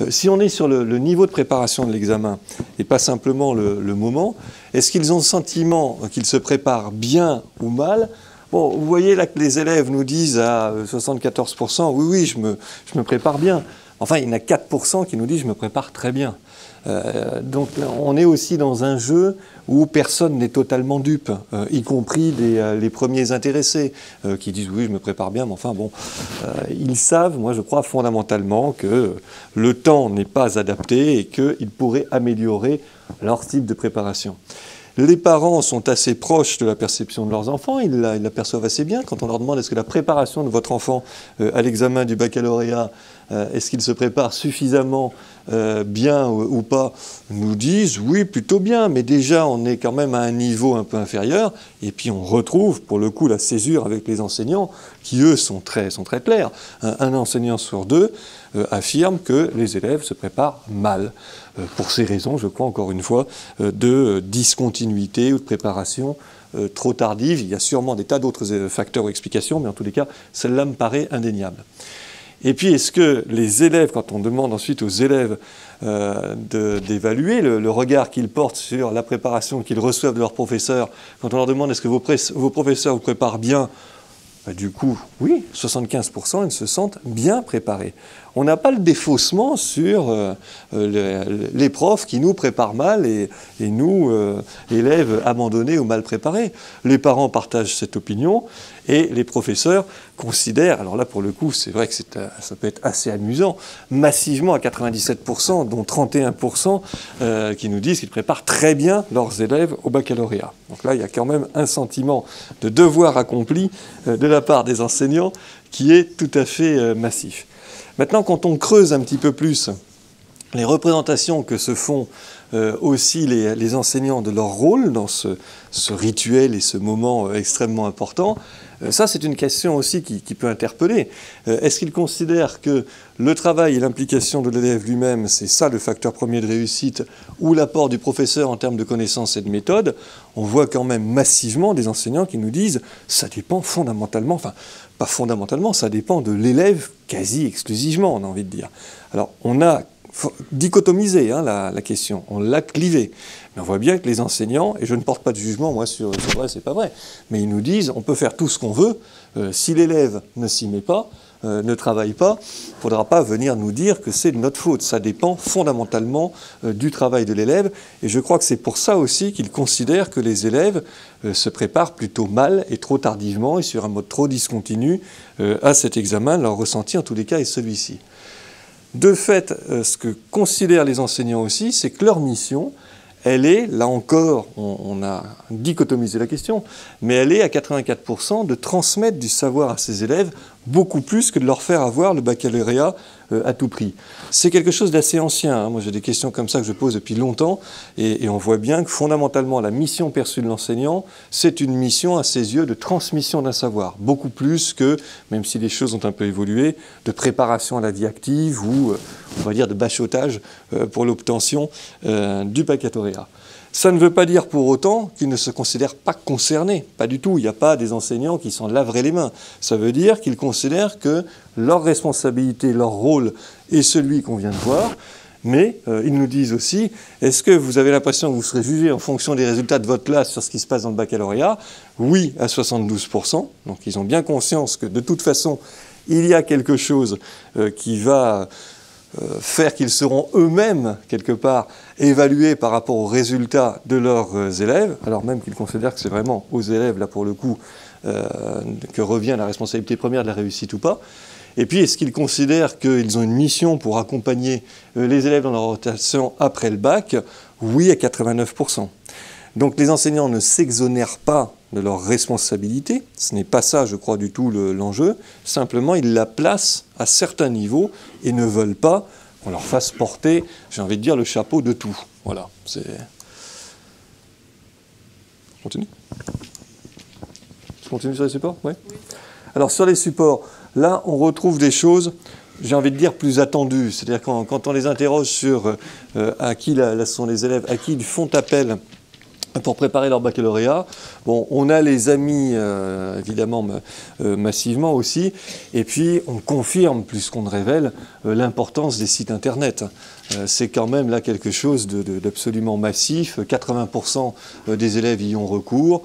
Si on est sur le niveau de préparation de l'examen et pas simplement le moment, est-ce qu'ils ont le sentiment qu'ils se préparent bien ou mal? Bon, vous voyez là que les élèves nous disent à 74%, oui, oui, je me prépare bien. Enfin, il y en a 4% qui nous disent, je me prépare très bien. Donc on est aussi dans un jeu où personne n'est totalement dupe, y compris les premiers intéressés qui disent oui je me prépare bien, mais enfin bon, ils savent, moi je crois fondamentalement que le temps n'est pas adapté et qu'ils pourraient améliorer leur type de préparation. Les parents sont assez proches de la perception de leurs enfants, ils l'aperçoivent assez bien. Quand on leur demande est-ce que la préparation de votre enfant à l'examen du baccalauréat, est-ce qu'il se prépare suffisamment bien ou pas, nous disent oui, plutôt bien, mais déjà on est quand même à un niveau un peu inférieur, et puis on retrouve pour le coup la césure avec les enseignants qui eux sont très clairs. Un enseignant sur deux affirme que les élèves se préparent mal, pour ces raisons, je crois encore une fois, de discontinuité ou de préparation trop tardive. Il y a sûrement des tas d'autres facteurs ou explications, mais en tous les cas, celle-là me paraît indéniable. Et puis, est-ce que les élèves, quand on demande ensuite aux élèves d'évaluer le regard qu'ils portent sur la préparation qu'ils reçoivent de leurs professeurs, quand on leur demande est-ce que vos professeurs vous préparent bien, du coup, oui, 75% ils se sentent bien préparés. On n'a pas le défaussement sur les profs qui nous préparent mal et nous, élèves abandonnés ou mal préparés. Les parents partagent cette opinion et les professeurs considèrent, alors là pour le coup c'est vrai que ça peut être assez amusant, massivement à 97%, dont 31% qui nous disent qu'ils préparent très bien leurs élèves au baccalauréat. Donc là il y a quand même un sentiment de devoir accompli de la part des enseignants qui est tout à fait massif. Maintenant, quand on creuse un petit peu plus les représentations que se font aussi les enseignants de leur rôle dans ce rituel et ce moment extrêmement important, ça c'est une question aussi qui peut interpeller. Est-ce qu'ils considèrent que le travail et l'implication de l'élève lui-même, c'est ça le facteur premier de réussite, ou l'apport du professeur en termes de connaissances et de méthodes? On voit quand même massivement des enseignants qui nous disent ça dépend fondamentalement, enfin pas fondamentalement, ça dépend de l'élève quasi exclusivement, on a envie de dire. Alors on a dichotomisé la question, on l'a clivé. Mais on voit bien que les enseignants, et je ne porte pas de jugement moi sur c'est vrai, c'est pas vrai, mais ils nous disent on peut faire tout ce qu'on veut, si l'élève ne s'y met pas, ne travaille pas, il ne faudra pas venir nous dire que c'est de notre faute. Ça dépend fondamentalement du travail de l'élève. Et je crois que c'est pour ça aussi qu'ils considèrent que les élèves se préparent plutôt mal et trop tardivement et sur un mode trop discontinu à cet examen. Leur ressenti en tous les cas est celui-ci. De fait, ce que considèrent les enseignants aussi, c'est que leur mission, elle est, là encore, on a dichotomisé la question, mais elle est à 84% de transmettre du savoir à ses élèves, beaucoup plus que de leur faire avoir le baccalauréat à tout prix. C'est quelque chose d'assez ancien, hein. Moi j'ai des questions comme ça que je pose depuis longtemps, et on voit bien que fondamentalement la mission perçue de l'enseignant, c'est une mission à ses yeux de transmission d'un savoir, beaucoup plus que, même si les choses ont un peu évolué, de préparation à la vie active ou, on va dire, de bachotage pour l'obtention du baccalauréat. Ça ne veut pas dire pour autant qu'ils ne se considèrent pas concernés, pas du tout. Il n'y a pas des enseignants qui s'en laveraient les mains. Ça veut dire qu'ils considèrent que leur responsabilité, leur rôle est celui qu'on vient de voir, mais ils nous disent aussi, est-ce que vous avez l'impression que vous serez jugé en fonction des résultats de votre classe sur ce qui se passe dans le baccalauréat? Oui, à 72%. Donc ils ont bien conscience que de toute façon, il y a quelque chose qui va faire qu'ils seront eux-mêmes, quelque part, évalués par rapport aux résultats de leurs élèves, alors même qu'ils considèrent que c'est vraiment aux élèves, là pour le coup, que revient la responsabilité première de la réussite ou pas. Et puis, est-ce qu'ils considèrent qu'ils ont une mission pour accompagner les élèves dans leur rotation après le bac? Oui, à 89%. Donc les enseignants ne s'exonèrent pas de leur responsabilité, ce n'est pas ça, je crois, du tout l'enjeu, simplement ils la placent à certains niveaux et ne veulent pas qu'on leur fasse porter, j'ai envie de dire, le chapeau de tout. Voilà, c'est... Je continue? Je continue sur les supports? Oui. Alors sur les supports, là on retrouve des choses, j'ai envie de dire, plus attendues. C'est-à-dire quand on les interroge sur à qui sont les élèves, à qui ils font appel pour préparer leur baccalauréat. Bon, on a les amis, évidemment, massivement aussi, et puis on confirme, plus qu'on ne révèle, l'importance des sites Internet. C'est quand même là quelque chose d'absolument massif. 80% des élèves y ont recours.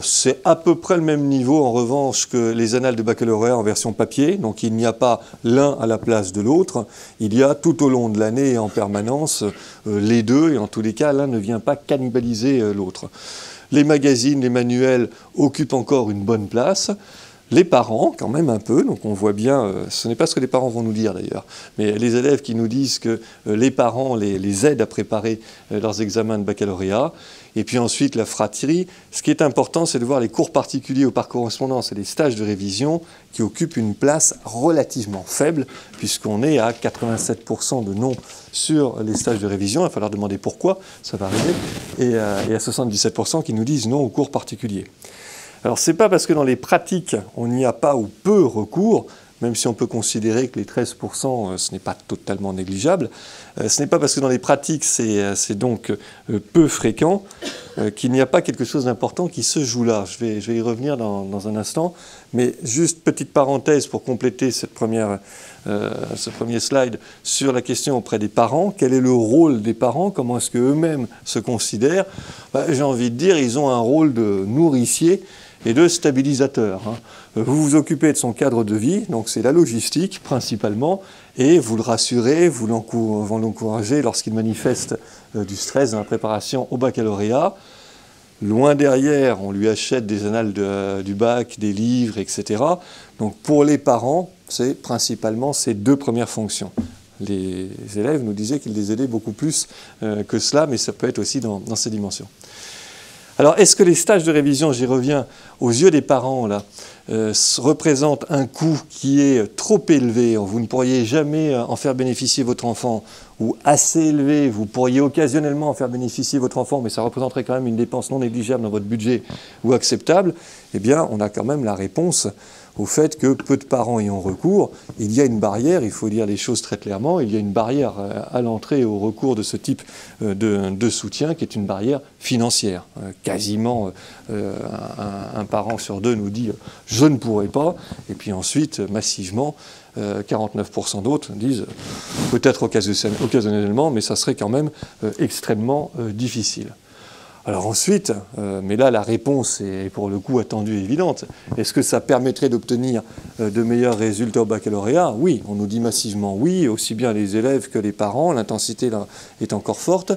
C'est à peu près le même niveau, en revanche, que les annales de baccalauréat en version papier. Donc il n'y a pas l'un à la place de l'autre. Il y a tout au long de l'année et en permanence les deux. Et en tous les cas, l'un ne vient pas cannibaliser l'autre. Les magazines, les manuels occupent encore une bonne place. Les parents, quand même un peu, donc on voit bien, ce n'est pas ce que les parents vont nous dire d'ailleurs, mais les élèves qui nous disent que les parents les aident à préparer leurs examens de baccalauréat. Et puis ensuite, la fratrie. Ce qui est important, c'est de voir les cours particuliers ou par correspondance et les stages de révision qui occupent une place relativement faible, puisqu'on est à 87% de non sur les stages de révision. Il va falloir demander pourquoi, ça va arriver. Et à 77% qui nous disent non aux cours particuliers. Alors, ce n'est pas parce que dans les pratiques, on n'y a pas ou peu recours, même si on peut considérer que les 13%, ce n'est pas totalement négligeable, ce n'est pas parce que dans les pratiques, c'est donc peu fréquent qu'il n'y a pas quelque chose d'important qui se joue là. Je vais y revenir dans un instant, mais juste petite parenthèse pour compléter ce premier slide sur la question auprès des parents. Quel est le rôle des parents? Comment est-ce qu'eux-mêmes se considèrent? J'ai envie de dire, ils ont un rôle de nourricier et de stabilisateur. Vous vous occupez de son cadre de vie, donc c'est la logistique principalement, et vous le rassurez, vous l'encouragez lorsqu'il manifeste du stress dans la préparation au baccalauréat. Loin derrière, on lui achète des annales du bac, des livres, etc. Donc pour les parents, c'est principalement ces deux premières fonctions. Les élèves nous disaient qu'ils les aidaient beaucoup plus que cela, mais ça peut être aussi dans ces dimensions. Alors, est-ce que les stages de révision, j'y reviens, aux yeux des parents, là, représentent un coût qui est trop élevé? Vous ne pourriez jamais en faire bénéficier votre enfant, ou assez élevé, vous pourriez occasionnellement en faire bénéficier votre enfant, mais ça représenterait quand même une dépense non négligeable dans votre budget, ou acceptable? Eh bien, on a quand même la réponse au fait que peu de parents y ont recours. Il y a une barrière, il faut dire les choses très clairement, il y a une barrière à l'entrée au recours de ce type de soutien qui est une barrière financière. Quasiment un parent sur deux nous dit « je ne pourrai pas », et puis ensuite, massivement, 49% d'autres disent peut-être occasionnellement, mais ça serait quand même extrêmement difficile. Alors ensuite, mais là la réponse est pour le coup attendue et évidente, est-ce que ça permettrait d'obtenir de meilleurs résultats au baccalauréat? Oui, on nous dit massivement oui, aussi bien les élèves que les parents, l'intensité là est encore forte.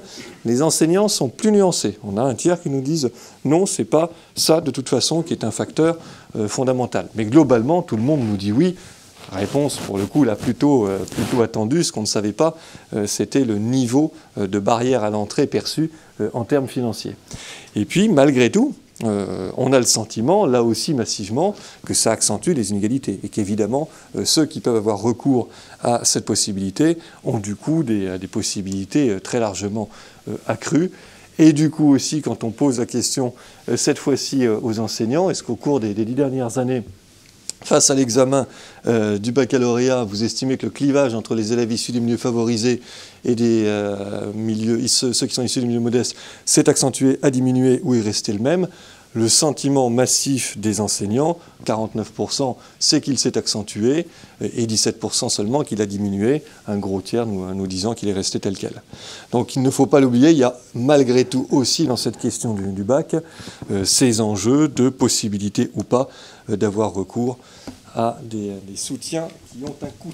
Les enseignants sont plus nuancés. On a un tiers qui nous disent non, c'est pas ça de toute façon qui est un facteur fondamental. Mais globalement, tout le monde nous dit oui. Réponse, pour le coup, là, plutôt attendue. Ce qu'on ne savait pas, c'était le niveau de barrière à l'entrée perçu en termes financiers. Et puis, malgré tout, on a le sentiment, là aussi massivement, que ça accentue les inégalités et qu'évidemment, ceux qui peuvent avoir recours à cette possibilité ont du coup des possibilités très largement accrues. Et du coup aussi, quand on pose la question, cette fois-ci aux enseignants, est-ce qu'au cours des 10 dernières années, face à l'examen du baccalauréat, vous estimez que le clivage entre les élèves issus des milieux favorisés et ceux qui sont issus des milieux modestes s'est accentué, a diminué ou est resté le même? Le sentiment massif des enseignants, 49%, c'est qu'il s'est accentué et 17% seulement qu'il a diminué, un gros tiers nous disant qu'il est resté tel quel. Donc il ne faut pas l'oublier, il y a malgré tout aussi dans cette question du bac ces enjeux de possibilité ou pas d'avoir recours à des soutiens qui ont un coût.